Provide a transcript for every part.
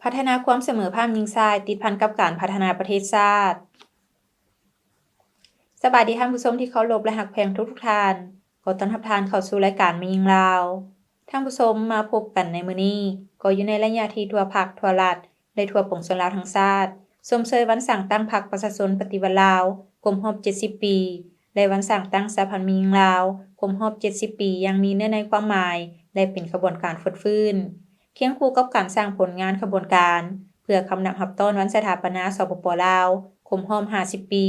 พัฒนาความเสมอภาคหญิงชายติดพันกับการพัฒนาประเทศชาติสบายดีท่านผู้ชมที่เคารพและหักแพงทุกท่านขอต้อนรับท่านเข้าสู่รายการแม่หญิงลาวท่านผู้ชมมาพบกันในมื้อนี้ก็อยู่ในระยะที่ทั่วภาคทั่วรัฐและทั่วปวงชนลาวทั้งชาติชมเชยวันสร้างตั้งพรรคประชาชนปฏิวัติลาวครบรอบ70 ปีและวันสร้างตั้งสหพันธ์แม่หญิงลาวครบรอบ70 ปีอย่างมีเนื้อในความหมายและเป็นขบวนการฟื้นเคียงคู่กับการสร้างผลงานขบวนการเพื่อคำนับรับต้อนวันสถาปนาสปป.ลาวครบรอบ50 ปี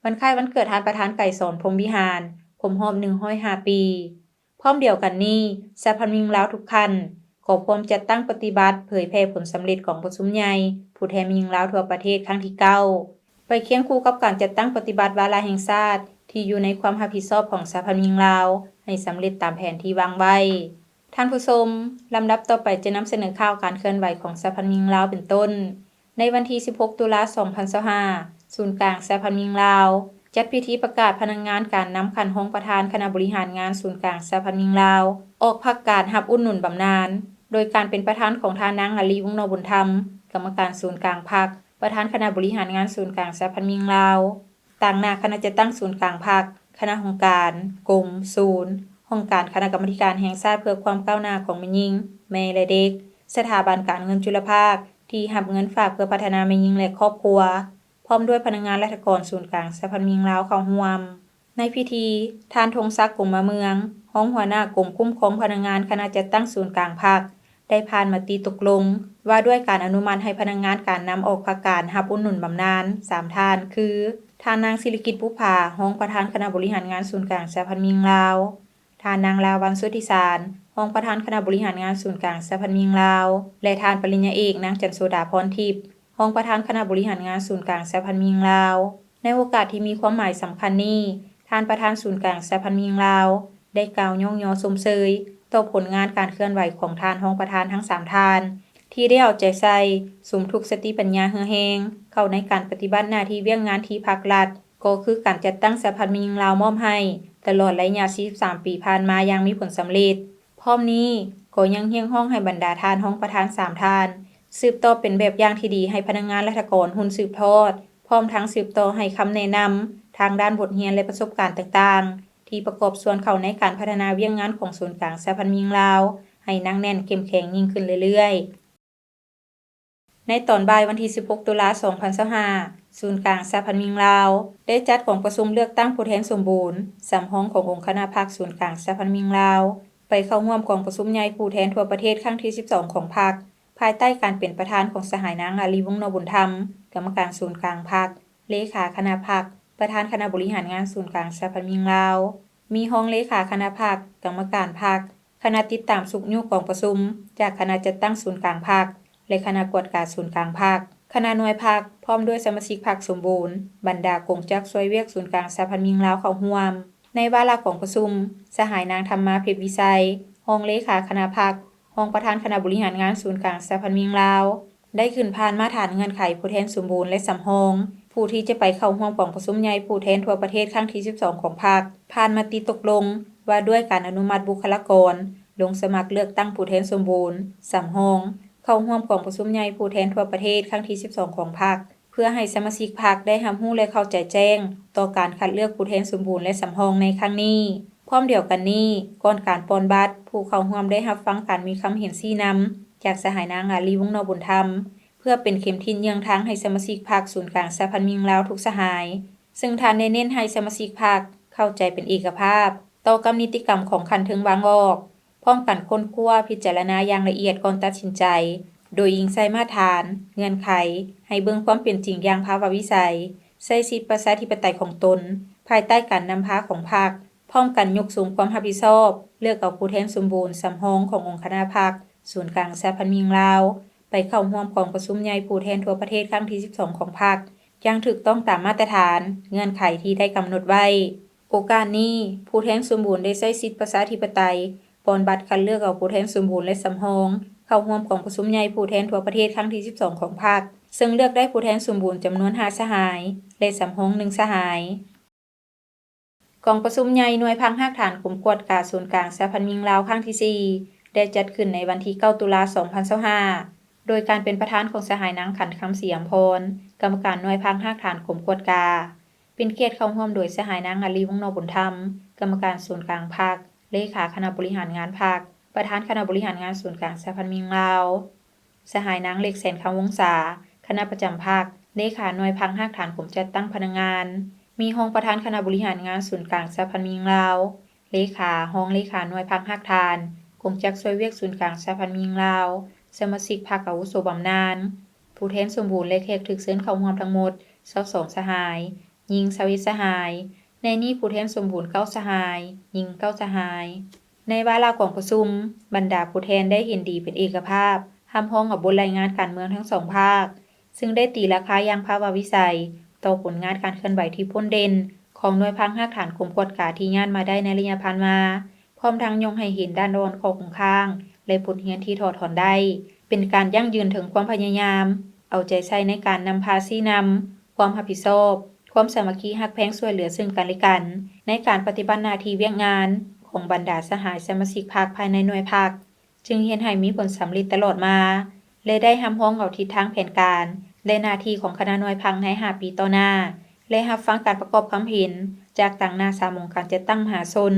วันคล้ายวันเกิดท่านประธานไกรสอนพรหมวิหารครบรอบ105 ปีพร้อมเดียวกันนี้สหพันธ์แม่หญิงลาวทุกท่านก็พร้อมจัดตั้งปฏิบัติเผยแพร่ผลสำเร็จของประชุมใหญ่ผู้แทนแม่หญิงลาวทั่วประเทศครั้งที่ 9ไปเคียงคู่กับการจัดตั้งปฏิบัติวาระแห่งชาติที่อยู่ในความรับผิดชอบของสหพันธ์แม่หญิงลาวให้สำเร็จตามแผนที่วางไว้ท่านผู้ชมลำดับต่อไปจะนำเสนอข่าวการเคลื่อนไหวของสหพันธ์แม่หญิงลาวเป็นต้นในวันที่16 ตุลาคม 2025ศูนย์กลางสหพันธ์แม่หญิงลาวจัดพิธีประกาศพนักงานการนำขันห้องประธานคณะบริหารงานศูนย์กลางสหพันธ์แม่หญิงลาวออกพักการรับอุดหนุนบำนาญโดยการเป็นประธานของทานางอาลีวงศ์นบุญธรรมกรรมการศูนย์กลางพรรคประธานคณะบริหารงานศูนย์กลางสหพันธ์แม่หญิงลาวต่างหน้าคณะจัดตั้งศูนย์กลางพรรคคณะองค์การกรมศูนย์องค์การคณะกรรมาการแห่งชาติเพื่อความก้าวหน้าของแม่หญิงแม่และเด็กสถาบันการเงินจุลภาคที่รับเงินฝากเพื่อพัฒนาแม่หญิงและครอบครัวพร้อมด้วยพนักงานราชการศูนย์กลางสหพันธ์แม่หญิงลาวเข้าร่วมในพิธีท่านธงศักดิ์กรมเมืองรองหัวหน้ากรมคุ้มครองพนักงานคณะจัดตั้งศูนย์กลางพรรคได้ผ่านมติตกลงว่าด้วยการอนุมัติให้พนักงานการนำออกพักการรับอุดหนุนบำนาญ3ท่านคือท่านนางศิริกิจปุภารองประธานคณะบริหารงานศูนย์กลางสหพันธ์แม่หญิงลาวท่านนางลาวันสุทธิสารรองประธานคณะบริหารงานศูนย์กลางสหพันธ์แม่หญิงลาวและท่านปริญญาเอกนางจันโสดาพรทิพย์รองประธานคณะบริหารงานศูนย์กลางสหพันธ์แม่หญิงลาวในโอกาสที่มีความหมายสำคัญนี้ท่านประธานศูนย์กลางสหพันธ์แม่หญิงลาวได้กล่าวย่องยอชมเชยต่อผลงานการเคลื่อนไหวของท่านรองประธานทั้ง3ท่านที่ได้เอาใจใส่สุมทุกสติปัญญาเฮือแฮงเข้าในการปฏิบัติหน้าที่เวียกงานที่ภาครัฐก็คือการจัดตั้งสหพันธ์แม่หญิงลาวมอบให้ตลอดระยะ43 ปีผ่านมาอย่างมีผลสำเร็จพร้อมนี้ก็ยังเรียกร้องให้บรรดาท่านรองประธาน3ท่านสืบต่อเป็นแบบอย่างที่ดีให้พนักงานราชการหุ้นสืบทอดพร้อมทั้งสืบต่อให้คำแนะนำทางด้านบทเรียนและประสบการณ์ต่างๆที่ประกอบส่วนเข้าในการพัฒนาเวียกงานของศูนย์กลางสหพันธ์แม่หญิงลาวให้หนักแน่นเข้มแข็งยิ่งขึ้นเรื่อยๆในตอนบ่ายวันที่16 ตุลาคม 2025ศูนย์กลางสหพันธ์แม่หญิงลาวได้จัดของประชุมเลือกตั้งผู้แทนสมบูรณ์สำห้องขององค์คณะพรรคศูนย์กลางสหพันธ์แม่หญิงลาวไปเข้าร่วมกองประชุมใหญ่ผู้แทนทั่วประเทศครั้งที่12ของพรรคภายใต้การเป็นประธานของสหายนางอาลีวงศ์นบุญธรรมกรรมการศูนย์กลางพรรคเลขาคณะพรรคประธานคณะบริหารงานศูนย์กลางสหพันธ์แม่หญิงลาวมีรองเลขาคณะพรรคกรรมการพรรคคณะติดตามสุขยุกองประชุมจากคณะจัดตั้งศูนย์กลางพรรคและคณะกวดการศูนย์กลางพรรคคณะหน่วยพรรคพร้อมด้วยสมาชิกพรรคสมบูรณ์บรรดากงจักช่วยเวียกศูนย์กลางสหพันธ์แม่หญิงลาวเข้าร่วมในวาระของประชุมสหายนางธรรมาเพชรวิชัยรองเลขาคณะพรรครองประธานคณะบริหารงานศูนย์กลางสหพันธ์แม่หญิงลาวได้ขึ้นผ่านมาตรฐานเงื่อนไขผู้แทนสมบูรณ์และสำรองผู้ที่จะไปเข้าร่วมกองประชุมใหญ่ผู้แทนทั่วประเทศครั้งที่12ของพรรคผ่านมติตกลงว่าด้วยการอนุมัติบุคลากรลงสมัครเลือกตั้งผู้แทนสมบูรณ์สำรองเข้าร่วมกองประชุมใหญ่ผู้แทนทั่วประเทศครั้งที่12ของพรรคเพื่อให้สมาชิกพรรคได้รับรู้และเข้าใจแจ้งต่อการคัดเลือกผู้แทนสมบูรณ์และสำรองในครั้งนี้พร้อมเดียวกันนี้ก่อนการปอนบัตรผู้เข้าร่วมได้รับฟังการมีความเห็นชี้นำจากสหายนางอาลีวงศ์นบุญธรรมเพื่อเป็นเข็มทิศเยื้องทางให้สมาชิกพรรคศูนย์กลางสหพันธ์แม่หญิงลาวทุกสหายซึ่งท่านได้เน้นให้สมาชิกพรรคเข้าใจเป็นเอกภาพต่อกับนิติกรรมของคันถึงวางออกพร้อมกันค้นคว้าพิจารณาอย่างละเอียดก่อนตัดสินใจโดยอิงใส่มาตรฐานเงื่อนไขให้เบิ่งความเป็นจริงอย่างภาวะวิสัยใช้สิทธิประชาธิปไตยของตนภายใต้การนำพาของพรรคพร้อมกันยกสูงความรับผิดชอบเลือกเอาผู้แทนสมบูรณ์สำรองขององค์คณะพรรคศูนย์กลางสหพันธ์แม่หญิงลาวไปเข้าร่วมกองประชุมใหญ่ผู้แทนทั่วประเทศครั้งที่12ของพรรคอย่างถูกต้องตามมาตรฐานเงื่อนไขที่ได้กำหนดไว้โอกาสนี้ผู้แทนสมบูรณ์ได้ใช้สิทธิประชาธิปไตยปอนบัตรคัดเลือกเอาผู้แทนสมบูรณ์และสำรองเข้าร่วมกองประชุมใหญ่ผู้แทนทั่วประเทศครั้งที่12ของพรรคซึ่งเลือกได้ผู้แทนสมบูรณ์จำนวน5สหายและสำรอง1สหายกองประชุมใหญ่หน่วยพังหักฐานกลุ่มกวดการศูนย์กลางสหพันธ์แม่หญิงลาวครั้งที่4ได้จัดขึ้นในวันที่9 ตุลาคม 2025 โดยการเป็นประธานของสหายนางขันคำเสียมพรกรรมการหน่วยพังหักฐานขมกวดกาเป็นเกียรติเข้าร่วมโดยสหายนางอาลีวงศ์นบุญธรรมกรรมการศูนย์กลางภาคเลขาคณะบริหารงานภาคประธานคณะบริหารงานศูนย์กลางสหพันธ์เมียงลาวสหายนางเล็กแสนคำวงศาคณะประจำภาคเลขาหน่วยพังหักฐานขมจัดตั้งพนักงานมีห้องประธานคณะบริหารงานศูนย์กลางสหพันธ์เมียงลาวเลขาห้องเลขาหน่วยพังหักฐานกรมจักช่วยเวียกศูนย์กลางสหพันธ์เมียงลาวสมาชิกพรรคอาวุโสบำนาญผู้แทนสมบูรณ์และแขกถึกเชิญเข้าร่วมทั้งหมด22สหายหญิง21สหายในนี้ผู้แทนสมบูรณ์9สหายหญิง9สหายในวาระของประชุมบรรดาผู้แทนได้เห็นดีเป็นเอกภาพห้ามพ้องกับบทรายงานการเมืองทั้งสองภาคซึ่งได้ตีราคาอย่างภาวะวิสัยต่อผลงานการเคลื่อนไหวที่พ้นเด่นของหน่วยพังหักฐานกรมกวดกาที่ย่านมาได้ในระยะผ่านมาพร้อมทั้งยกให้เห็นด้านอ่อนของข้างและบทเรียนที่ถอดถอนได้เป็นการยั่งยืนถึงความพยายามเอาใจใส่ในการนำพาชี้นำความรับผิดชอบความสามัคคีฮักแพงช่วยเหลือซึ่งกันและกันในการปฏิบัติหน้าที่เวียกงานของบรรดาสหายสมาชิกพรรคภายในหน่วยพรรคจึงเห็นให้มีผลสำเร็จตลอดมาและได้ห้ำห้องเอาทิศทางแผนการและหน้าที่ของคณะหน่วยพรรคใน5 ปีต่อหน้าและรับฟังการประกอบความเห็นจากต่างหน้าสามองค์การจัดตั้งมหาชน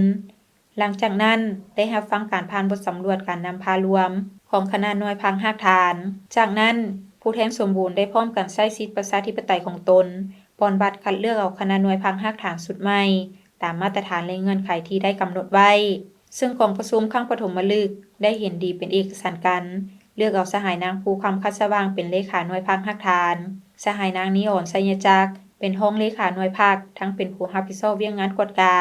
หลังจากนั้นได้รับฟังการผ่านบทสำรวจการนำพารวมของคณะหน่วยพังหักฐานจากนั้นผู้แทนสมบูรณ์ได้พร้อมกันใช้สิทธิประชาธิปไตยของตนปอนบัตรคัดเลือกเอาคณะหน่วยพังหักฐานสุดใหม่ตามมาตรฐานและเงื่อนไขที่ได้กำหนดไว้ซึ่งกองประชุมครั้งปฐมฤกษ์ได้เห็นดีเป็นเอกฉันท์กันเลือกเอาสหายนางภูคำคัดสว่างเป็นเลขาหน่วยพังหักฐานสหายนางนิอ่อนไสยจักรเป็นห้องเลขาหน่วยพักทั้งเป็นผู้รับผิดชอบเวียงงานกวดกา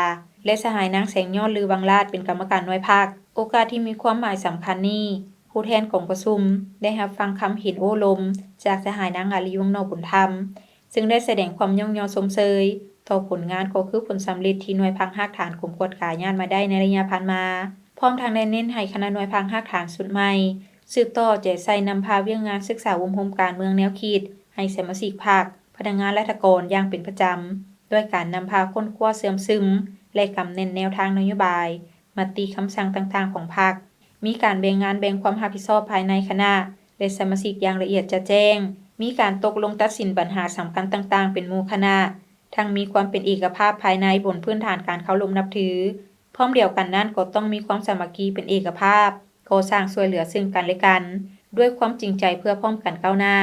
และสหายนางแสงยอดลือวังลาดเป็นกรรมการหน่วยพักโอกาสที่มีความหมายสำคัญนี้ผู้แทนของประชุมได้รับฟังคำเห็นโอ้ลมจากสหายนางอาลีวงศ์นบุญธรรมซึ่งได้แสดงความย่องยอชมเชยต่อผลงานก็คือผลสำเร็จที่หน่วยพังหักฐานกรมกวดกาย่านมาได้ในระยะผ่านมาพร้อมทางได้เน้นให้คณะหน่วยพังหักฐานสุดใหม่สืบต่อใจใส่นำพาเวียงงานศึกษาโฮมการเมืองแนวคิดให้สมาชิกพรรคพนักงานราชการอย่างเป็นประจำด้วยการนำพาค้นคว้าเสื่อมซึมและกำเน้นแนวทางนโยบายมติคำสั่งต่างๆของพรรคมีการแบ่งงานแบ่งความรับผิดชอบภายในคณะและสมาชิกอย่างละเอียดจะแจ้งมีการตกลงตัดสินปัญหาสำคัญต่างๆเป็นหมู่คณะทั้งมีความเป็นเอกภาพภายในบนพื้นฐานการเคารพนับถือพร้อมเดียวกันนั้นก็ต้องมีความสามัคคีเป็นเอกภาพก่อสร้างช่วยเหลือซึ่งกันและกันด้วยความจริงใจเพื่อพร้อมกันก้าวหน้า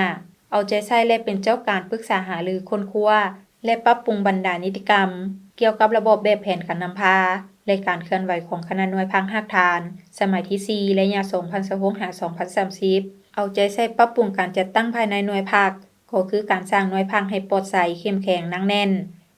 เอาใจใส่และเป็นเจ้าการปรึกษาหารือค้นคว้าและปรับปรุงบรรดานิติกรรมเกี่ยวกับระบบแบบแผนการนำพาและการเคลื่อนไหวของคณะหน่วยพังหักฐานสมัยที่4และยาม2026-2030เอาใจใส่ปรับปรุงการจัดตั้งภายในหน่วยพักก็คือการสร้างหน่วยพังให้ปลอดใสเข้มแข็งหนักแน่น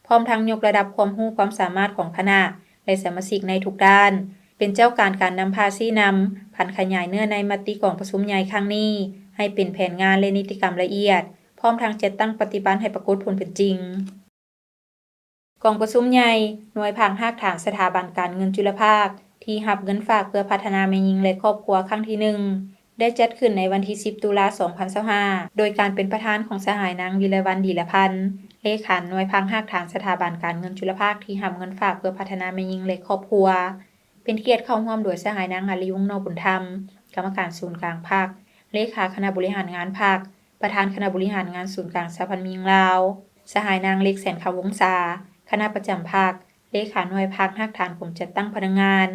พร้อมทั้งยกระดับความรู้ความสามารถของคณะและสมาชิกในทุกด้านเป็นเจ้าการนำพาชี้นำผันขยายเนื้อในมติของประชุมใหญ่ครั้งนี้ให้เป็นแผนงานและนิติกรรมละเอียดพร้อมทั้งจัดตั้งปฏิบัติให้ปรากฏผลเป็นจริงกองประชุมใหญ่หน่วยพังหักฐานสถาบันการเงินจุลภาคที่รับเงินฝากเพื่อพัฒนาแม่หญิงและครอบครัวครั้งที่1ได้จัดขึ้นในวันที่10ตุลาคม2025โดยการเป็นประธานของสหายนางวิไลวรรณดีละพันธ์เลขาหน่วยพังหักฐานสถาบันการเงินจุลภาคที่รับเงินฝากเพื่อพัฒนาแม่หญิงและครอบครัวเป็นเกียรติเข้าร่วมโดยสหายนางอาลีวงศ์นบุญธรรมกรรมการศูนย์กลางภาคเลขาคณะบริหารงานภาคประธานคณะบริหารงานศูนย์กลางสหพันธ์เมียงลาวสหายนางเล็กแสนคำวงศาคณะประจำภาคเลขาหน่วยพักหักฐานกรมจัดตั้งพนักงาน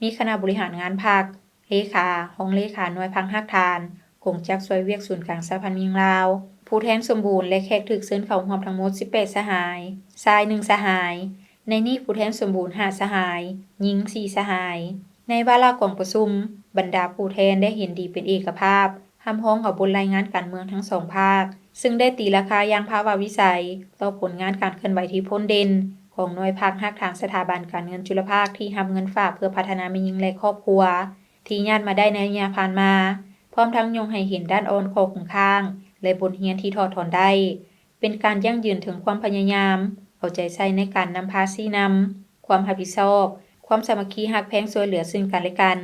มีคณะบริหารงานภาคเลขาห้องเลขาหน่วยพักหักฐานกงจักช่วยเวียกศูนย์กลางสหพันธ์เมียงลาวผู้แทนสมบูรณ์และแขกถึกเชิญเข้าร่วมทั้งหมด18สหายชาย1สหายในนี้ผู้แทนสมบูรณ์5สหายหญิง4สหายในวาระของประชุมบรรดาผู้แทนได้เห็นดีเป็นเอกภาพห้ามพ้องกับบนรายงานการเมืองทั้งสองภาคซึ่งได้ตีราคาอย่างภาวะวิสัยต่อผลงานการเคลื่อนไหวที่พ้นเด่นของหน่วยพักหักฐานสถาบันการเงินจุลภาคที่รับเงินฝากเพื่อพัฒนาแม่หญิงและครอบครัวที่ย่านมาได้ในระยะผ่านมาพร้อมทั้งยกให้เห็นด้านอ่อนของข้างและบทเรียนที่ถอดถอนได้เป็นการยั่งยืนถึงความพยายามเอาใจใส่ในการนำพาชี้นำความรับผิดชอบความสามัคคีฮักแพงช่วยเหลือซึ่งกันและกัน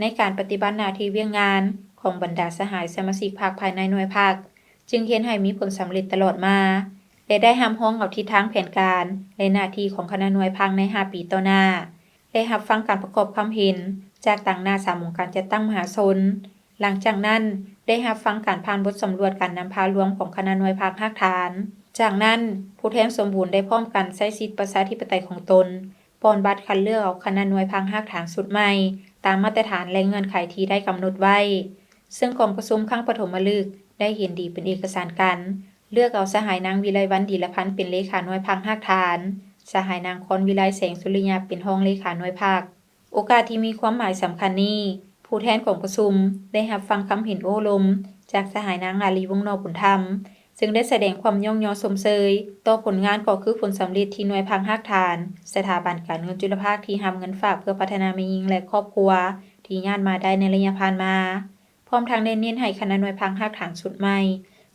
ในการปฏิบัติหน้าที่เวียงงานของบรรดาสหายสมาชิกพรรคภายในหน่วยพรรคจึงเห็นให้มีผลสำเร็จตลอดมาและได้ห้ำห้องเอาทิศทางแผนการและหน้าที่ของคณะหน่วยพังใน5 ปีต่อหน้าและรับฟังการประกอบความเห็นจากต่างหน้าสามองค์การจัดตั้งมหาชน หลังจากนั้นได้รับฟังการผ่านบทสำรวจการนำพารวมของคณะหน่วยภาคฮักฐาน จากนั้นผู้แทนสมบูรณ์ได้พร้อมกันใช้สิทธิประชาธิปไตยของตนป้อนบัตรคัดเลือกเอาคณะหน่วยภาคฮักฐานสุดใหม่ตามมาตรฐานและเงื่อนไขที่ได้กำหนดไว้ซึ่งกองประชุมครั้งปฐมฤกษ์ได้เห็นดีเป็นเอกสารกันเลือกเอาสหายนางวิไลวรรณดีลพันธ์เป็นเลขาหน่วยภาคฮักฐานสหายนางคอนวิไลแสงสุริยาเป็นรองเลขาหน่วยภาคโอกาสที่มีความหมายสำคัญนี้ผู้แทนของประชุมได้รับฟังคำเห็นโอ้ลมจากสหายนางอาลีวงศ์นอบุญธรรมซึ่งได้แสดงความย่องยอชมเชยต่อผลงานก็คือผลสำเร็จที่หน่วยภาคฮักฐานสถาบันการเงินจุลภาคที่รับเงินฝากเพื่อพัฒนาแม่หญิงและครอบครัวที่ญาติมาได้ในระยะผ่านมาพร้อมทั้งได้เน้นให้คณะหน่วยภาคฮักฐานสุดใหม่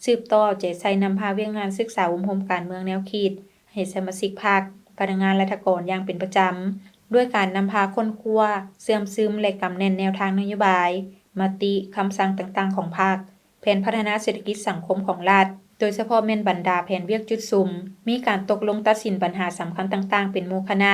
สืบต่อใจใส่นำพาเวียงงานศึกษาโฮมการเมืองแนวคิดให้สมาชิกพรรคพนักงานรัฐกรอย่างเป็นประจำด้วยการนำพาค้นคว้าเสื่อมซึมและกำแน่นแนวทางนโยบายมติคำสั่งต่างๆของพรรคแผนพัฒนาเศรษฐกิจสังคมของรัฐโดยเฉพาะแม่นบรรดาแผนเวียกจุดซุ่มมีการตกลงตัดสินปัญหาสำคัญต่างๆเป็นหมู่คณะ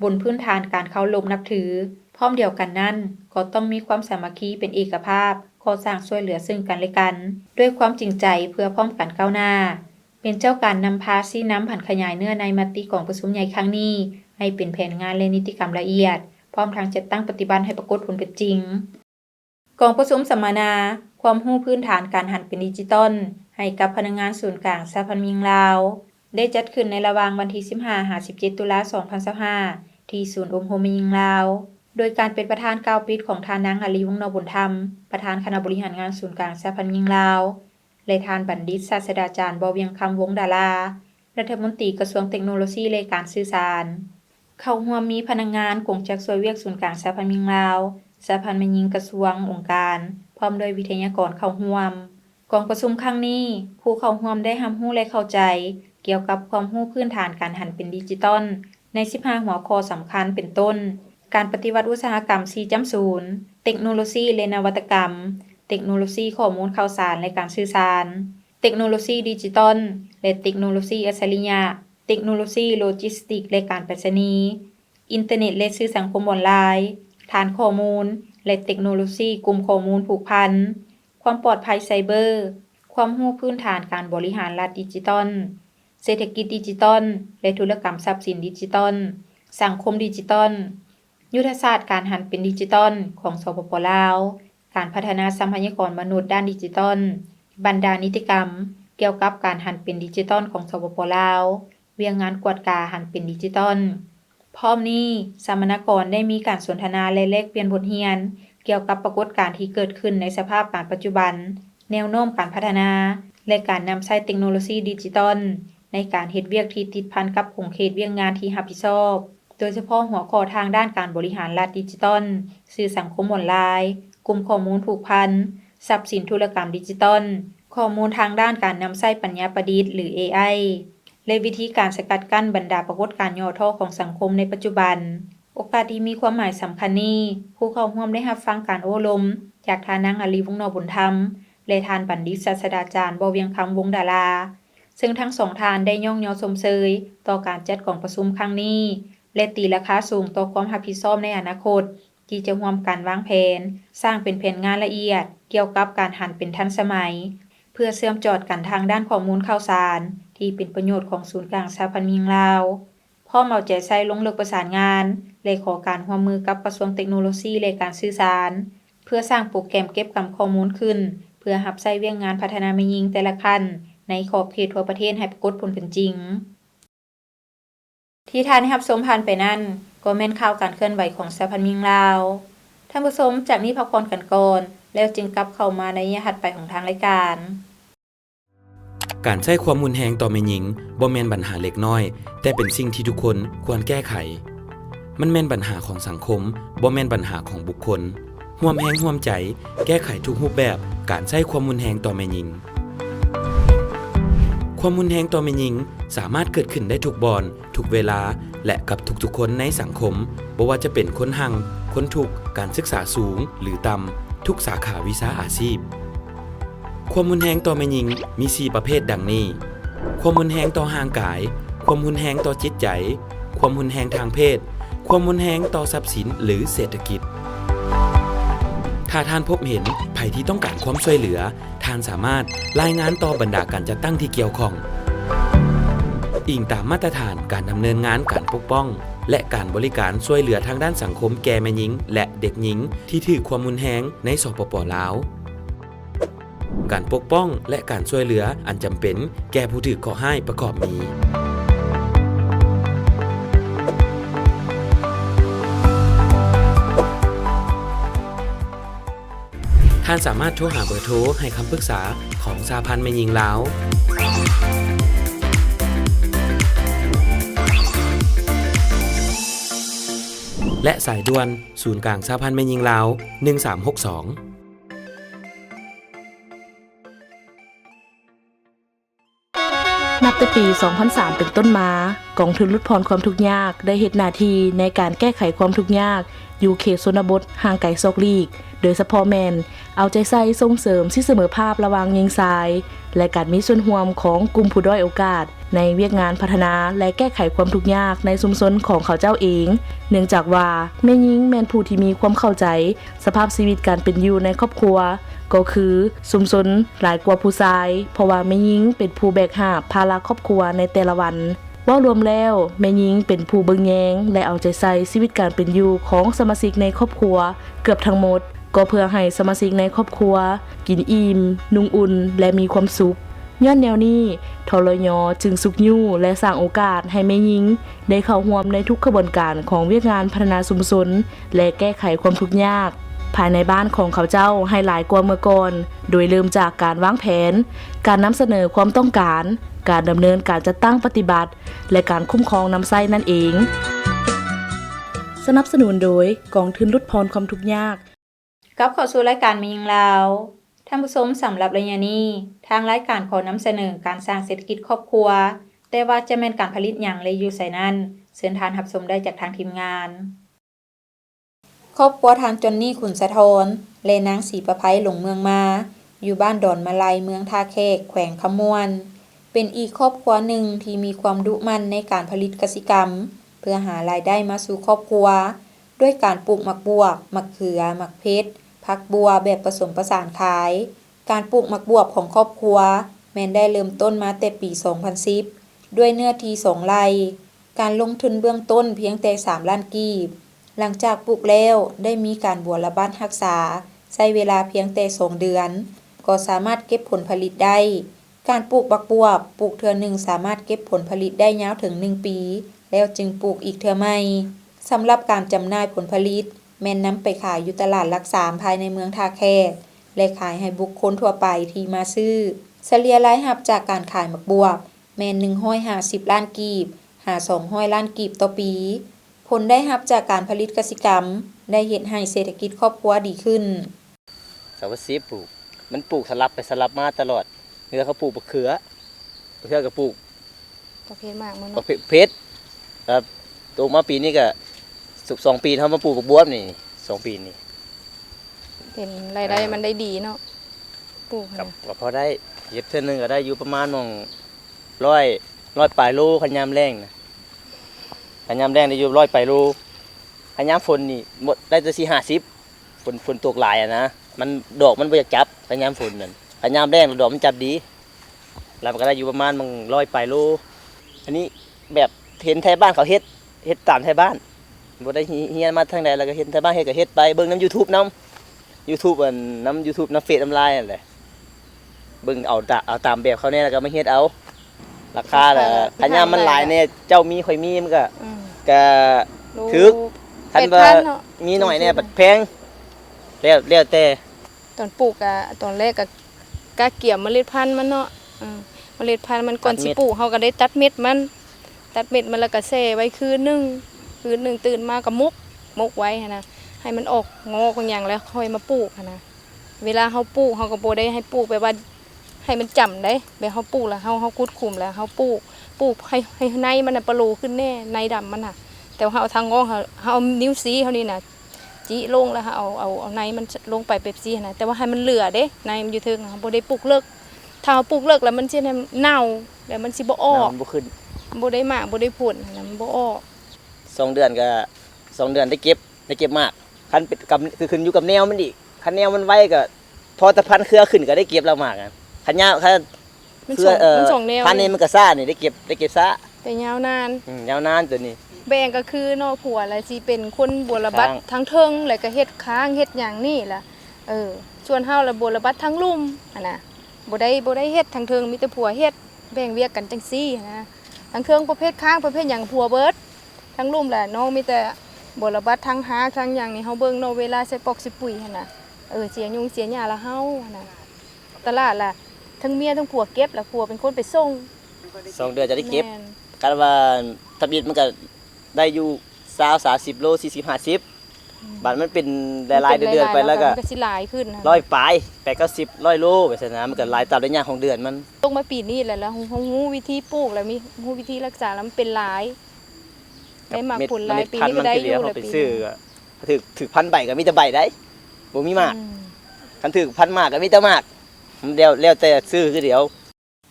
บนพื้นฐานการเคารพนับถือพร้อมเดียวกันนั้นก็ต้องมีความสามัคคีเป็นเอกภาพก่อสร้างช่วยเหลือซึ่งกันและกันด้วยความจริงใจเพื่อพร้อมกันก้าวหน้าเป็นเจ้าการนำพาชี้นำผันขยายเนื้อในมติของประชุมใหญ่ครั้งนี้ให้เป็นแผนงานและนิติกรรมละเอียดพร้อมทางจัดตั้งปฏิบัติให้ปรากฏผลเป็นจริงกองประชุมสัมมนาความรู้พื้นฐานการหันเป็นดิจิตอลให้กับพนักงานศูนย์กลางสหพันธ์หญิงลาวได้จัดขึ้นในระหว่างวันที่ 15-17 ตุลาคม 2025 ที่ศูนย์อมโฮมหญิงลาวโดยการเป็นประธานกล่าวปิดของทานนางอาลีวงศ์นอบุญธรรมประธานคณะบริหารงานศูนย์กลางสหพันธ์หญิงลาวและทานบัณฑิตศาสตราจารย์บ่เวียงคำวงศ์ดารารัฐมนตรีกระทรวงเทคโนโลยีและการสื่อสารเข้าร่วมมีพนักงานกงจักรช่วยเวียกศูนย์กลางสหพันธ์หญิงลาวสหพันธ์แม่หญิงกระทรวงองค์การพร้อมโดยวิทยากรเข้าร่วมกองประชุมครั้งนี้ผู้เข้าร่วมได้รับรู้และเข้าใจเกี่ยวกับความรู้พื้นฐานการหันเป็นดิจิตอลใน15หัวข้อสำคัญเป็นต้นการปฏิวัติอุตสาหกรรม 4.0 เทคโนโลยีและนวัตกรรมเทคโนโลยีข้อมูลข่าวสารและการสื่อสารเทคโนโลยีดิจิตอลและเทคโนโลยีอัจฉริยะเทคโนโลยีโลจิสติกส์และการไปรษณีย์อินเทอร์เน็ตและสื่อสังคมออนไลน์ฐานข้อมูลและเทคโนโลยีกลุ่มข้อมูลผูกพันความปลอดภัยไซเบอร์ความรู้พื้นฐานการบริหารรัฐดิจิตอลเศรษฐกิจดิจิตอลและธุรกรรมทรัพย์สินดิจิตอลสังคมดิจิตอลยุทธศาสตร์การหันเป็นดิจิตอลของสปป.ลาวการพัฒนาทรัพยากรมนุษย์ด้านดิจิตอลบรรดานิติกรรมเกี่ยวกับการหันเป็นดิจิตอลของสปป.ลาวเวียงงานกวดกาหันเป็นดิจิตอลพร้อมนี้สัมมนากรได้มีการสนทนาและแลกเปลี่ยนบทเรียนเกี่ยวกับปรากฏการณ์ที่เกิดขึ้นในสภาพการปัจจุบันแนวโน้มการพัฒนาและการนำใช้เทคโนโลยีดิจิตอลในการเฮ็ดเวียกที่ติดพันกับขงเขตเวียงงานที่รับผิดชอบโดยเฉพาะหัวข้อทางด้านการบริหารรัฐดิจิตอลสื่อสังคมออนไลน์กลุ่มข้อมูลผูกพันทรัพย์สินธุรกรรมดิจิตอลข้อมูลทางด้านการนำใช้ปัญญาประดิษฐ์หรือ AI และวิธีการสกัดกั้นบรรดาปรากฏการณ์ย่อท่อของสังคมในปัจจุบันโอกาสที่มีความหมายสำคัญนี้ผู้เข้าร่วมได้รับฟังการโอ้ลมจากทานนางอาลีวงศ์นอบุญธรรมและทานบัณฑิตศาสตราจารย์บ่เวียงคำวงศ์ดาราซึ่งทั้งสองทานได้ย่องยอชมเชยต่อการจัดของประชุมครั้งนี้และตีราคาสูงต่อความรับผิดชอบในอนาคตที่จะร่วมกันวางแผนสร้างเป็นแผนงานละเอียดเกี่ยวกับการหันเป็นทันสมัยเพื่อเชื่อมจอดกันทางด้านข้อมูลข่าวสารที่เป็นประโยชน์ของศูนย์กลางสหพันธ์หญิงลาวพร้อมเอาใจใส่ลงลึกประสานงานและขอการร่วมมือกับกระทรวงเทคโนโลยีและการสื่อสารเพื่อสร้างโปรแกรมเก็บกำข้อมูลขึ้นเพื่อรับใช้เวียงงานพัฒนาแม่หญิงแต่ละขั้นในขอบเขตทั่วประเทศให้ปรากฏผลเป็นจริงที่ท่านได้รับชมผ่านไปนั้นก็แม่นข่าวการเคลื่อนไหวของสหพันธ์หญิงลาวท่านผู้ชมจากนี้พักผ่อนกันก่อนแล้วจึงกลับเข้ามาในระยะถัดไปของทางรายการการใช้ความรุนแรงต่อแม่หญิงบ่แม่นปัญหาเล็กน้อยแต่เป็นสิ่งที่ทุกคนควรแก้ไขมันแม่นปัญหาของสังคมบ่แม่นปัญหาของบุคคลร่วมแรงร่วมใจแก้ไขทุกรูปแบบการใช้ความรุนแรงต่อแม่หญิงความรุนแรงต่อแม่หญิงสามารถเกิดขึ้นได้ทุกบอนทุกเวลาและกับทุกๆคนในสังคมบ่ว่าจะเป็นคนหังคนทุกข์การศึกษาสูงหรือต่ำทุกสาขาวิชาอาชีพความรุนแรงต่อแม่หญิงมี4ประเภทดังนี้ความรุนแรงต่อร่างกายความรุนแรงต่อจิตใจความรุนแรงทางเพศความรุนแรงต่อทรัพย์สินหรือเศรษฐกิจท ถ้าท่านพบเห็นภัยที่ต้องการความช่วยเหลือท่านสามารถรายงานต่อบรรดาการจัดตั้งที่เกี่ยวข้องอิงตามมาตรฐานการดำเนินงานการปกป้องและการบริการช่วยเหลือทางด้านสังคมแก่แม่หญิงและเด็กหญิงที่ถูกความรุนแรงในสปป.ลาวการปกป้องและการช่วยเหลืออันจำเป็นแก่ผู้ถูกก่อร้ายประกอบมีท่านสามารถโทรหาเบอร์โทรให้คำปรึกษาของสหพันธ์แม่หญิงลาวและสายด่วนศูนย์กลางสหพันธ์แม่หญิงลาว1362นับแต่ปี 2003 เป็นต้นมากองทุนลดพรความทุกข์ยากได้เฮ็ดหน้าที่ในการแก้ไขความทุกข์ยากอยู่เขตชนบทห่างไกลซอกลีกโดยเฉพาะแมนเอาใจใส่ส่งเสริมสิเสมอภาพระหว่างหญิงชายและการมีส่วนร่วมของกลุ่มผู้ด้อยโอกาสในเวียกงานพัฒนาและแก้ไขความทุกข์ยากในชุมชนของเขาเจ้าเองเนื่องจากว่าแม่หญิงแม่นผู้ที่มีความเข้าใจสภาพชีวิตการเป็นอยู่ในครอบครัวก็คือชุมชนหลายกว่าผู้ชายเพราะว่าแม่หญิงเป็นผู้แบกหาบภาระครอบครัวในแต่ละวันว่ารวมแล้วแม่หญิงเป็นผู้เบิ่งแยงและเอาใจใส่ชีวิตการเป็นอยู่ของสมาชิกในครอบครัวเกือบทั้งหมดก็เพื่อให้สมาชิกในครอบครัวกินอิ่มนุ่งอุ่นและมีความสุขย้อนแนวนี้ทรยจึงสุกยู่และสร้างโอกาสให้แม่หญิงได้เข้าร่วมในทุกกระบวนการของเวียกงานพัฒนาชุมชนและแก้ไขความทุกข์ยากภายในบ้านของเขาเจ้าให้หลายกว่าเมื่อก่อนโดยเริ่มจากการวางแผนการนำเสนอความต้องการการดำเนินการจัดตั้งปฏิบัติและการคุ้มครองน้ำไส้นั่นเองสนับสนุนโดยกองทุนลดพรความทุกข์ยากกลับเข้าสู่รายการแม่หญิงลาวท่านผู้ชมสำหรับระยะนี้ทางรายการขอนำเสนอการสร้างเศรษฐกิจครอบครัวแต่ว่าจะแม่นการผลิตหยังและอยู่ไสนั้นเชิญท่านรับชมได้จากทางทีมงานครอบครัวทางจนนี่ขุนสะทอนและนางศรีประไพหลงเมืองมาอยู่บ้านดอนมะไลเมืองท่าแขกแขวงขมวนเป็นอีกครอบครัวหนึ่งที่มีความดุมั่นในการผลิตกสิกรรมเพื่อหารายได้มาสู่ครอบครัวด้วยการปลูกหมักบวบหมักเขือหมักเพชรผักบัวแบบผสมผสานขายการปลูกหมักบวบของครอบครัวแม้นได้เริ่มต้นมาแต่ปี 2010 ด้วยเนื้อที่2 ไร่การลงทุนเบื้องต้นเพียงแต่3 ล้านกีบหลังจากปลูกแล้วได้มีการบัวระบาดรักษาใช้เวลาเพียงแต่2 เดือนก็สามารถเก็บผลผลิตได้การปลูกบักบวบปลูกเทื่อหนึ่งสามารถเก็บผลผลิตได้ยาวถึง1 ปีแล้วจึงปลูกอีกเทื่อใหม่สำหรับการจำหน่ายผลผลิตแม่นนำไปขายอยู่ตลาดหลัก3ภายในเมืองท่าแขกและขายให้บุคคลทั่วไปที่มาซื้อเฉลี่ยรายรับจากการขายหมักบวบแม่น150 ล้านกีบหา200 ล้านกีบต่อปีผลได้รับจากการผลิตกสิกรรมได้เฮ็ดให้เศรษฐกิจครอบครัวดีขึ้นสาวซีปลูกมันปลูกสลับไปสลับมาตลอดเนื้อเขาปลูกบักเขือก็ปลูกประเภทมากมั้งเนาะประเภทเพชรครับโตมาปีนี้ก็2 ปีเฮามาปลูกบักบวบนี่2 ปีนี่เห็นรายได้มันได้ดีเนาะปลูกก็พอได้เก็บเทื่อนึงก็ได้อยู่ประมาณ100ปลายโลคันยามแล้งนะคันยามแล้งได้อยู่100ปลายโลคันยามฝนนี่หมดได้แต่40ฝนตกหลายนะมันดอกมันบ่อยากจับคันยามฝนนั่นคันยามแล้งดอกมันจับดีแล้วมันก็ได้อยู่ประมาณ100ปลายโลอันนี้แบบเห็นไทบ้านเขาเฮ็ดตามไทบ้านบ่ได้เฮียนมาทางใดแล้วก็เฮ็ดไทบ้านเฮ็ดก็เฮ็ดไปเบิ่งนำ YouTube นำ YouTube นำ YouTube นำเฟซนำไลน์นั่นแหละเบิ่งเอาตามแบบเขาแน่แล้วก็มาเฮ็ดเอาราคาล่ะคันยามมันหลายแน่เจ้ามีข่อยมีมันก็ถึกคันว่ามีน้อยแน่บัดแพงแล้วแต่ตอนปลูกอะตอนแรกก็กะเกี่ยวเมล็ดพันธุ์มันเนาะเมล็ดพันธุ์มันก่อนสิปลูกเฮาก็ได้ตัดเม็ดมันแล้วก็แช่ไว้คืนนึงตื่นมาก็มุกไว้นะให้มันออกงอกบางอย่างแล้วค่อยมาปลูกนะเวลาเฮาปลูกเฮาก็บ่ได้ให้ปลูกแบบว่าให้มันจำได้แบบเฮาปลูกแล้วเฮาคุดคุมแล้วเฮาปลูกให้ในมันน่ะปะโลขึ้นแน่ในดำมันน่ะแต่เฮาเอาทางงอกเฮาเอานิ้วซีเฮานี่น่ะจิลงแล้วเอาในมันลงไปเป๊ปซี่นะแต่ว่าให้มันเหลือเด้ในมันอยู่ถึงบ่ได้ปลูกเลิกถ้าปลูกเลิกแล้วมันสิเน่าแล้วมันสิบ่ออกบ่ขึ้นบ่ได้มากบ่ได้ผลนะมันบ่ออก2 เดือนก็2 เดือนได้เก็บมากคันเป็นกับคือขึ้นอยู่กับแนวมันอีกค คันแนวมันไว้ก็พอตะพันเครือขึ้นก็ได้เก็บแล้วมากอ่ะคันยาวคัน มัน เครือ สองแนว พันนี้มันก็ซ่านี่ได้เก็บซะ แต่ยาวนาน ยาวนานตัวนี้ แบ่งก็คือเนาะผัวแล้วสิเป็นคนบัวระบัด ค้าง ทั้งเทิงแล้วก็เฮ็ดค้างเฮ็ดหยังนี่ล่ะส่วนเฮาละบัวระบัดทั้งลุ่มหั่นน่ะบ่ได้เฮ็ดทั้งเทิงมีแต่ผัวเฮ็ดแบ่งเวียกกันจังซี่นะทั้งเทิงประเภทค้างประเภทหยังผัวเบิดทั้งลุ่มแหละน้องมีแต่บัวระบัดทั้งหาทั้งหยังนี่เฮาเบิ่งเนาะเวลาใส่ปอกสิปุ๋ยหั่นน่ะเสียยุงเสียหญ้าละเฮาหั่นน่ะตลาดล่ะทั้งเมียทั้งผัวเก็บแล้วผัวเป็นคนไปส่ง 2 เดือนจะได้เก็บ แม่น กันว่าทะเบียนมันก็ได้อยู่20-30 โล40-50บาทมันเป็นหลายๆเดือนๆไปแล้วก็ มันสิหลายขึ้นนะ 100ปลาย8-90 100โลไปซั่นนะมันก็หลายตามระยะของเดือนมัน ลงมาปีนี้แหละแล้วฮู้วิธีปลูกแล้วมีฮู้วิธีรักษาแล้วมันเป็นหลายได้มาผลหลายปีนี้ก็ได้อยู่ เม็ เล ด ย พันธุ์มันที่เหลือเขาไป ปี ซื้อก็ถึกพันใบก็มีแต่ใบได้บ่มีมากคันถึกพันมากก็มีแต่มากมันเดียวแล้วแต่ซื้อคือเดียว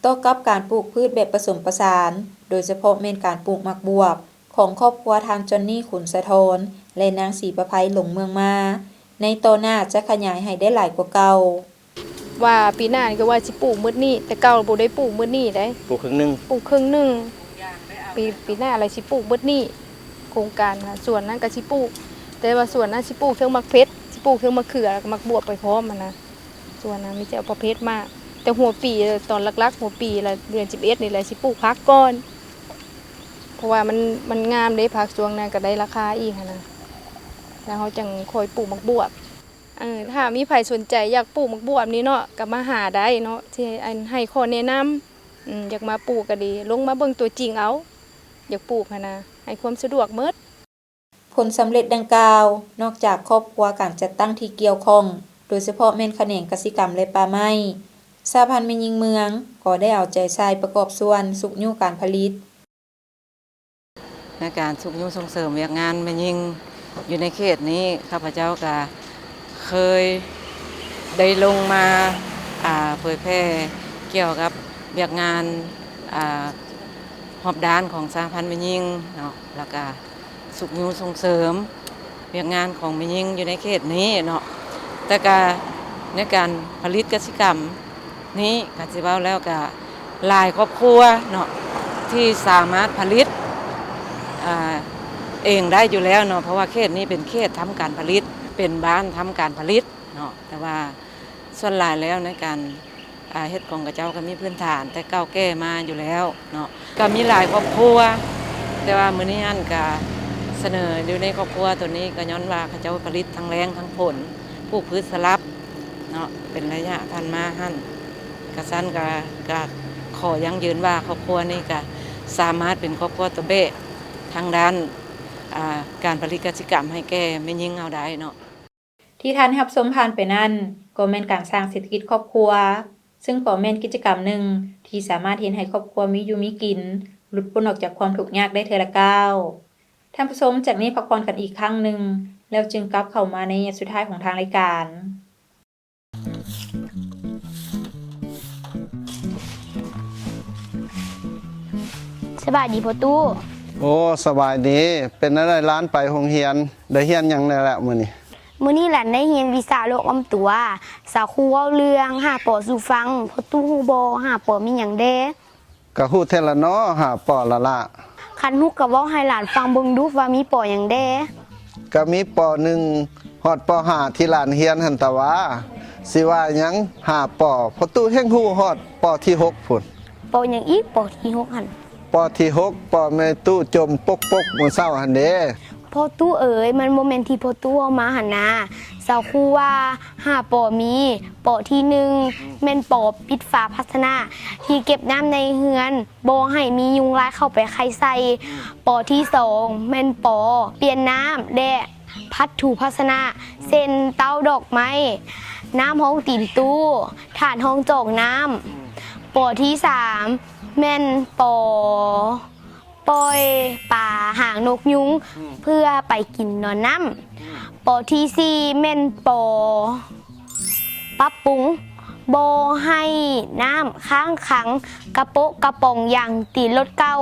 โต้กับการปลูกพืชแบบผสมผสาน โดยเฉพาะเมนการปลูกหมักบวบของครอบครัวทางจอนนี่ขุนสะทนและนางศรีประไพหลงเมืองมา ในโตหน้าจะขยายให้ได้หลายกว่าเก่า ว่าปีหน้านี่ก็ว่าสิปลูกมื้อนี้แต่เก่าบ่ได้ปลูกมื้อนี้ได้ ปลูกครึ่งหนึง ปลูกครึ่งหนึงปีหน้าอะไรสิปลูกมื้อนี้โครงการค่ะส่วนนั้นก็สิปลูก แต่ว่าส่วนนั้นสิปลูกเทิงมักเพชรสิปลูกเทิงมะเขือแล้วก็มักบวบไปพร้อมมันนะส่วนนั้นมีแต่เอาประเภทมากแต่หัวปีตอนลักๆหัวปีละเดือน11นี่แหละสิปลูกพักก่อนเพราะว่ามันงามเด้ผักช่วงนั้นก็ได้ราคาอีกนะแล้วเขาจังคอยปลูกมักบวบถ้ามีใครสนใจอยากปลูกมักบวบนี้เนาะก็มาหาได้เนาะที่อันให้ข้อแนะนำอยากมาปลูกก็ดีลงมาเบิ่งตัวจริงเอาอยากปลูกนะให้ความสะดวกเมิด ผลสำเร็จดังกล่าว นอกจากครอบครัวการจัดตั้งที่เกี่ยวข้อง โดยเฉพาะแม่นแขนงกสิกรรมและป่าไม้สหพันธ์แม่หญิงเมืองก็ได้เอาใจใส่ประกอบส่วนสุกยู่การผลิต ในการสุขยุ่งส่งเสริมเวียกงานแม่ยิงอยู่ในเขตนี้ข้าพเจ้าก็เคยได้ลงมาเผยแพร่เกี่ยวกับเวียกงานหอบด้านของสหพันธ์แม่ยิงเนาะแล้วก็สุขยุ่งส่งเสริมเวียกงานของแม่ยิงอยู่ในเขตนี้เนาะแต่ก็ในการผลิตกสิกรรมนี้ก็สิเว้าแล้วก็หลายครอบครัวเนาะที่สามารถผลิตเองได้อยู่แล้วเนาะเพราะว่าเขตนี้เป็นเขตทำการผลิตเป็นบ้านทำการผลิตเนาะแต่ว่าส่วนหลายแล้วในการเฮ็ดของกระเจ้าก็มีพื้นฐานแต่เก่าแก่มาอยู่แล้วเนาะก็มีหลายครอบครัวแต่ว่ามื้อนี้อันก็เสนออยู่ในครอบครัวตัวนี้ก็ย้อนว่าเขาเจ้าผลิตทั้งแรงทั้งผลปลูกพืชสลับเนาะเป็นระยะผ่านมาหั่นกระสั้นก็ขอยังยืนว่าครอบครัวนี้ก็สามารถเป็นครอบครัวตัวเบ้ทางด้านการผลิตกสิกรรมให้แก่แม่ยิงเอาได้เนาะ ที่ท่านรับชมผ่านไปนั่นก็แม่นการสร้างเศรษฐกิจครอบครัว ซึ่งก็แม่นกิจกรรมหนึ่งที่สามารถเฮ็ดให้ครอบครัวมีอยู่มีกิน หลุดพ้นออกจากความทุกข์ยากได้เทื่อละก้าวท่านผู้ชมจากนี้พักผ่อนกันอีกครั้งหนึ่งแล้วจึงกลับเข้ามาในสุดท้ายของทางรายการ สบายดีพ่อตู้ โอ้สบายดีเป็นอะไรร้านไปโรงเรียนได้เรียนหยังได้แล้วมื้อนี้ มื้อนี้หลานได้เรียนวิชาโลกออมตัวสาวครูเว้าเรื่องหาปอสู่ฟังพ่อตู้ฮู้บ่หาปอมีหยังแด ก็ฮู้แท้ละเนาะหาปอละละ คันฮู้ก็เว้าให้หลานฟังเบิ่งดูว่ามีปอหยังแด ก็มีป.1 ฮอดป.5 ที่ร้านเรียนหั่นตะว่าสิว่าหยังหาปอพอตู้แห่งฮู้ฮอดป.ที่6พุ่น ปอหยังอีกปอที่6หั่น ป.ที่6ปอแม่ตู้จมปกมื้อเช้าหั่นเด้ พ่อตู้เอ๋ยมันบ่แม่นที่พ่อตู้เอามาหั่นนะสาวครูว่าหาปอมีปอที่1แม่นปอปิดฝาภาชนะที่เก็บน้ำในเฮือนบ่ให้มียุงลายเข้าไปไข่ใส่ปอที่2แม่นปอเปลี่ยนน้ำและพัดถูภาชนะเส้นเต้าดอกไม้น้ำห้องตีนตู้ฐานห้องจอกน้ำปอที่3แม่นปอปล่อยป่าหางนกยุงเพื่อไปกินนอนน้ำปอที่4แม่นปอปรับปรุงบ่ให้น้ำค้างขังกระโปะกระป๋องอย่างตีรถเก่า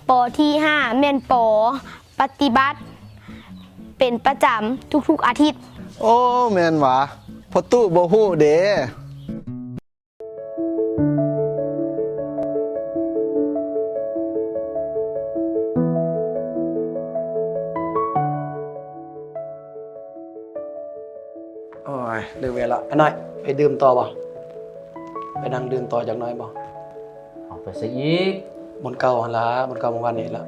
ปอที่5แม่นปอปฏิบัติเป็นประจำทุกๆอาทิตย์ โอ้แม่นหว่า พอตู้บ่ฮู้เด้ โอ้ยเลิกเวลาอันน้อยไปดื่มต่อบ่ไปนั่งดื่มต่อจักหน่อยบ่ ออกไปซะอีก บนเก่าหั่นล่ะบนเก่าเมื่อวานนี้ละ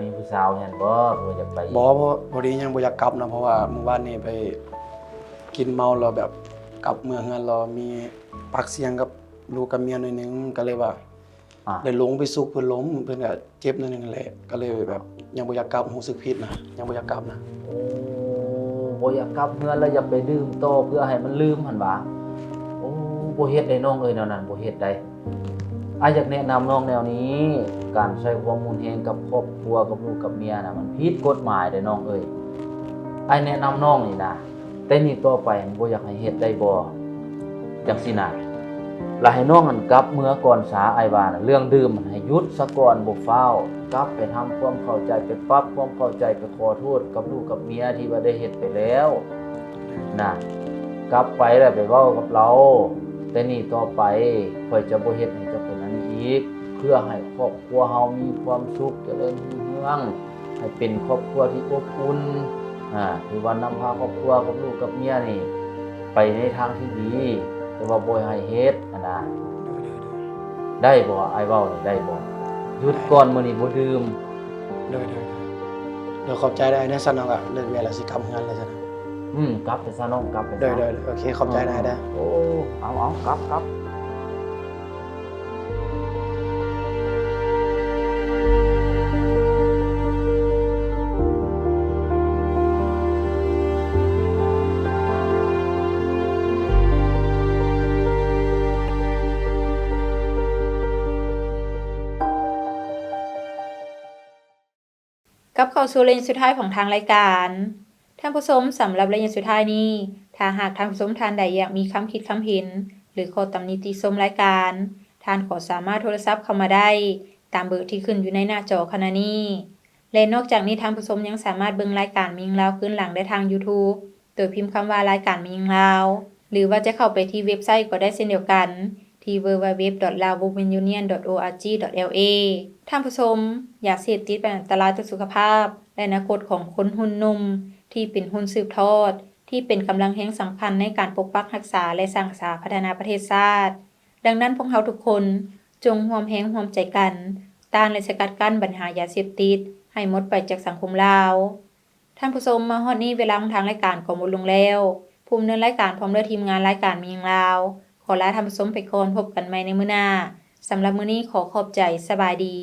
มีผู้สาวเห็นบ่บ่อยากไป บ่เพราะพอดียังบ่อยากกลับนะเพราะว่าเมื่อวานนี้ไปกินเมาแล้วแบบกลับเมืองแล้วมีปากเสียงกับลูกกับเมียหน่อยนึงก็เลยว่า อ่ะ เลยลงไปซุกเพิ่นล้มเพิ่นก็เจ็บหนิดนึงนั่นแหละก็เลยแบบยังบ่อยากกลับรู้สึกผิดนะยังบ่อยากกลับนะ โอ้บ่อยากกลับเฮือนแล้วอยากไปดื่มต่อเพื่อให้มันลืมหั่นว่าโอ้บ่เฮ็ดได้น้องเอ้ยแนวนั้นบ่เฮ็ดได้อยากแนะนำน้องแนวนี้ การใช้ความรุนแรงกับครอบครัวกับลูกกับเมียน่ะมันผิดกฎหมายเด้น้องเอ้ยแนะนำน้องนี่นะแต่นี่ต่อไปบ่อยากให้เฮ็ดได้บ่จังซี่น่ะแล้วให้น้องมันกลับเมื่อก่อนสาว่าน่ะเรื่องดื่มมันให้หยุดซะก่อนบ่ฟ้าวกลับไปทำความเข้าใจไปปรับความเข้าใจไปขอโทษกับลูกกับเมียที่ว่าได้เฮ็ดไปแล้วนะกลับไปแล้วไปเว้ากับเราแต่นี่ต่อไปค่อยจะบ่เฮ็ดให้เจ้าเป็นอันนี้อีกเพื่อให้ครอบครัวเฮามีความสุขเจริญรุ่งเรืองให้เป็นครอบครัวที่อบอุ่นคือว่านำพาครอบครัวกับลูกกับเมียนี่ไปในทางที่ดีแต่ว่าบ่ให้เฮ็ดนะได้บ่อ้ายเว้านี่ได้บ่หยุดก่อนมื้อนี้บ่ดื่ม เด้อเดี๋ยวขอบใจได้นะซั่นเนาะก็เลิกเวลาสิกลับเฮือนแล้วซั่นนะ กลับไปซะน้องกลับไปซะ เด้อโอเคขอบใจได้เด้อ โอ้เอากลับ กลับเข้าสู่ระยะสุดท้ายของทางรายการท่านผู้ชมสำหรับระยะสุดท้ายนี้ถ้าหากท่านผู้ชมท่านใดอยากมีคำคิดคำเห็นหรือข้อตำหนิติชมรายการท่านขอสามารถโทรศัพท์เข้ามาได้ตามเบอร์ที่ขึ้นอยู่ในหน้าจอขณะนี้และนอกจากนี้ท่านผู้ชมยังสามารถเบิ่งรายการมียิงลาวขึ้นหลังได้ทาง YouTube โดยพิมพ์คำว่ารายการมียิงลาวหรือว่าจะเข้าไปที่เว็บไซต์ก็ได้เช่นเดียวกันที่ www.laowomenunion.org.la ท่านผู้ชมอย่าเสพติดเป็นอันตรายต่อสุขภาพและอนาคตของคนหุ่นนุ่มที่เป็นหุ้นสืบทอดที่เป็นกำลังแห่งสำคัญในการปกปักรักษาและสร้างสรรค์พัฒนาประเทศชาติดังนั้นพวกเราทุกคนจงร่วมแรงร่วมใจกันต้านและสกัดกั้นปัญหายาเสพติดให้หมดไปจากสังคมลาวท่านผู้ชมมาฮอดนี้เวลาของทางรายการก็หมดลงแล้วผู้ดำเนินรายการพร้อมด้วยทีมงานรายการมียิงลาวขอลาท่านผู้ชมไปก่อนพบกันใหม่ในมื้อหน้าสำหรับมื้อนี้ขอขอบใจสบายดี